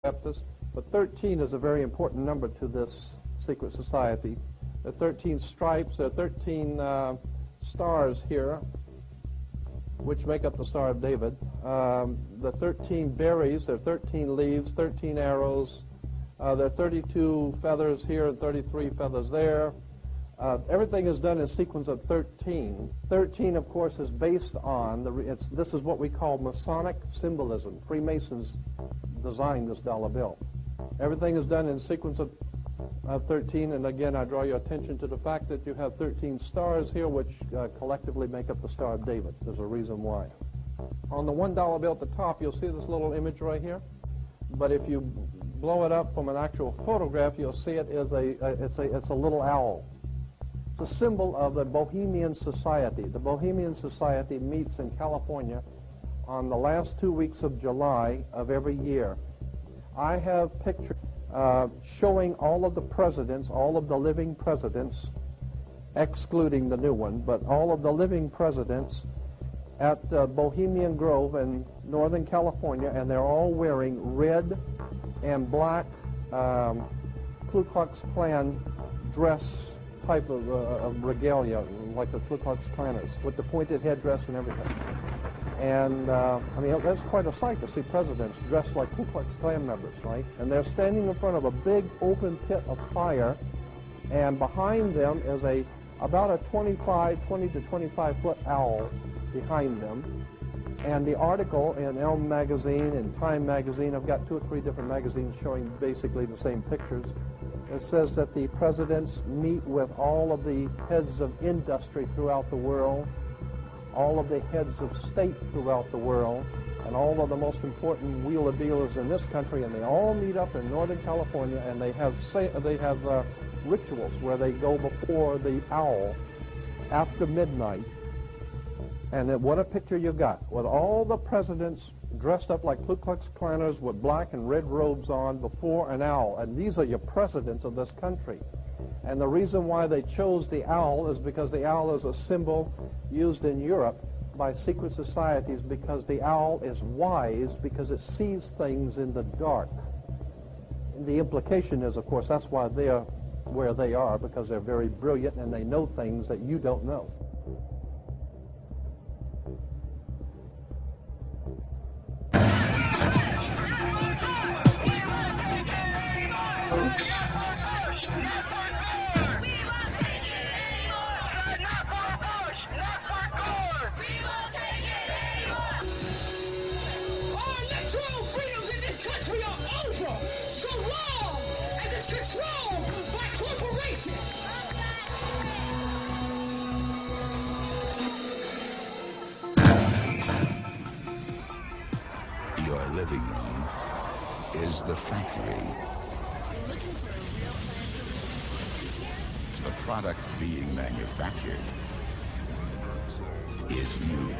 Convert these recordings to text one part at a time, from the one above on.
Baptist, but 13 is a very important number to this secret society. There are 13 stripes, there are 13 stars here, which make up the Star of David. The 13 berries, there are 13 leaves, 13 arrows, there are 32 feathers here and 33 feathers there. Everything is done in sequence of 13. 13, of course, is based on, this is what we call Masonic symbolism. Freemasons designed this dollar bill. Everything is done in sequence of 13, and again, I draw your attention to the fact that you have 13 stars here, which collectively make up the Star of David. There's a reason why. On the $1 bill at the top, you'll see this little image right here, but if you blow it up from an actual photograph, you'll see it is it's a little owl. It's a symbol of the Bohemian Society. The Bohemian Society meets in California on the last 2 weeks of July of every year. I have pictures showing all of the presidents, all of the living presidents, excluding the new one, but all of the living presidents at Bohemian Grove in Northern California, and they're all wearing red and black Ku Klux Klan dress type of regalia, like the Ku Klux Klanners, with the pointed headdress and everything. And, I mean, that's quite a sight to see presidents dressed like Ku Klux Klan members, right? And they're standing in front of a big open pit of fire, and behind them is about a 20 to 25-foot owl behind them. And the article in Elm magazine and Time magazine, I've got 2 or 3 different magazines showing basically the same pictures. It says that the presidents meet with all of the heads of industry throughout the world, all of the heads of state throughout the world, and all of the most important wheeler dealers in this country, and they all meet up in Northern California, and they have rituals where they go before the owl after midnight. And what a picture you got, with all the presidents dressed up like Ku Klux Klanners with black and red robes on before an owl. And these are your presidents of this country. And the reason why they chose the owl is because the owl is a symbol used in Europe by secret societies, because the owl is wise, because it sees things in the dark. And the implication is, of course, that's why they're where they are, because they're very brilliant and they know things that you don't know. Your living room is the factory. The product being manufactured is you.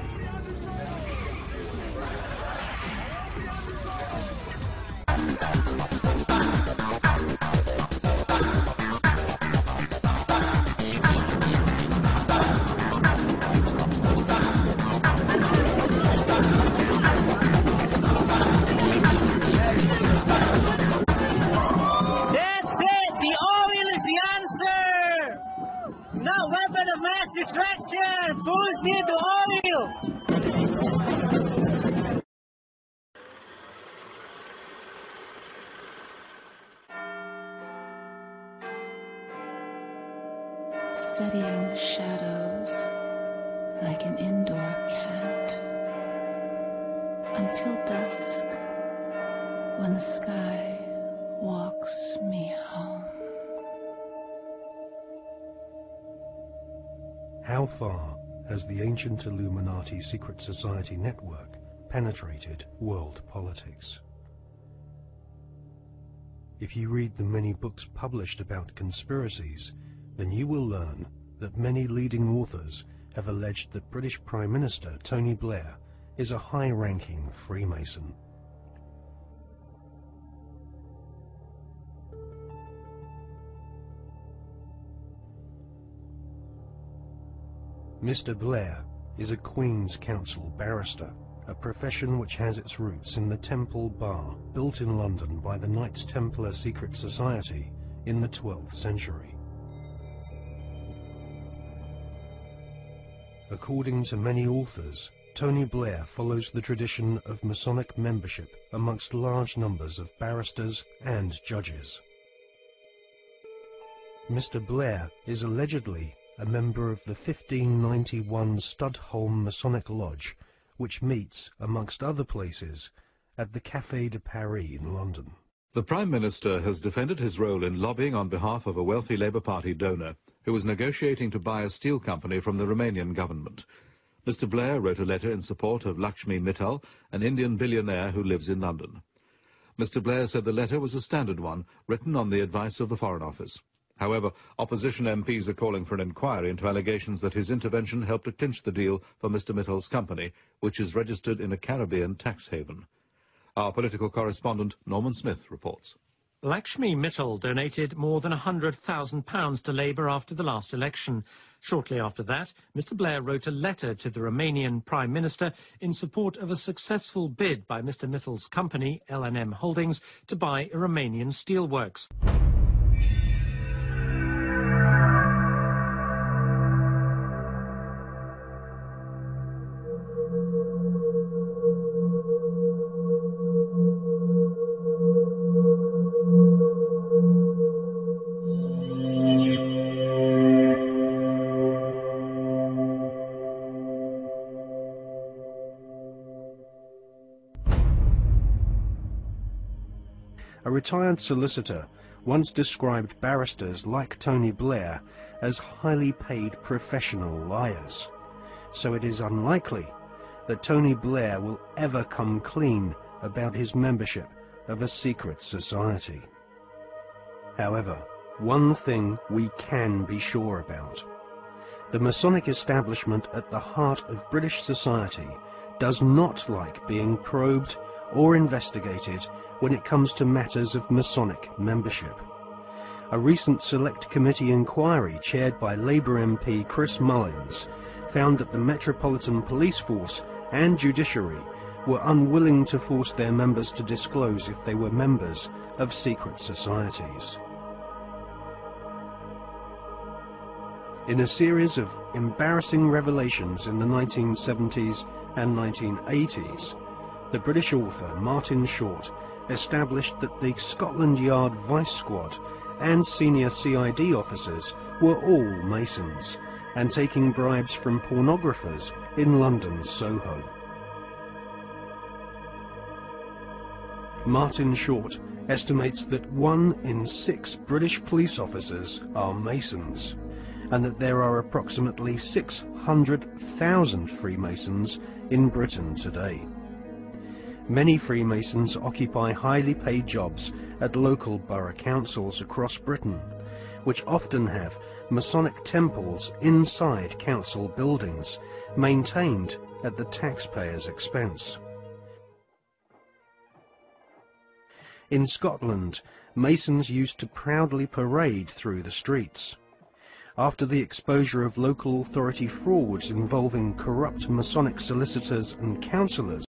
Studying shadows like an indoor cat until dusk, when the sky walks me home. How far has the ancient Illuminati secret society network penetrated world politics? If you read the many books published about conspiracies, then you will learn that many leading authors have alleged that British Prime Minister Tony Blair is a high-ranking Freemason. Mr. Blair is a Queen's Counsel barrister a profession which has its roots in the Temple Bar, built in London by the Knights Templar secret society in the 12th century. According to many authors, Tony Blair follows the tradition of Masonic membership amongst large numbers of barristers and judges. Mr. Blair is allegedly a member of the 1591 Studholme Masonic Lodge, which meets, amongst other places, at the Café de Paris in London. The Prime Minister has defended his role in lobbying on behalf of a wealthy Labour Party donor who was negotiating to buy a steel company from the Romanian government. Mr. Blair wrote a letter in support of Lakshmi Mittal, an Indian billionaire who lives in London. Mr. Blair said the letter was a standard one, written on the advice of the Foreign Office. However, opposition MPs are calling for an inquiry into allegations that his intervention helped to clinch the deal for Mr. Mittal's company, which is registered in a Caribbean tax haven. Our political correspondent, Norman Smith, reports. Lakshmi Mittal donated more than £100,000 to Labour after the last election. Shortly after that, Mr. Blair wrote a letter to the Romanian Prime Minister in support of a successful bid by Mr. Mittal's company, L&M Holdings, to buy a Romanian steelworks. A retired solicitor once described barristers like Tony Blair as highly paid professional liars. So it is unlikely that Tony Blair will ever come clean about his membership of a secret society. However, one thing we can be sure about. The Masonic establishment at the heart of British society does not like being probed or investigated when it comes to matters of Masonic membership. A recent Select Committee inquiry chaired by Labour MP Chris Mullins found that the Metropolitan Police Force and Judiciary were unwilling to force their members to disclose if they were members of secret societies. In a series of embarrassing revelations in the 1970s and 1980s, the British author Martin Short established that the Scotland Yard Vice Squad and senior CID officers were all Masons and taking bribes from pornographers in London's Soho. Martin Short estimates that 1 in 6 British police officers are Masons, and that there are approximately 600,000 Freemasons in Britain today. Many Freemasons occupy highly paid jobs at local borough councils across Britain, which often have Masonic temples inside council buildings, maintained at the taxpayer's expense. In Scotland, Masons used to proudly parade through the streets. After the exposure of local authority frauds involving corrupt Masonic solicitors and councillors,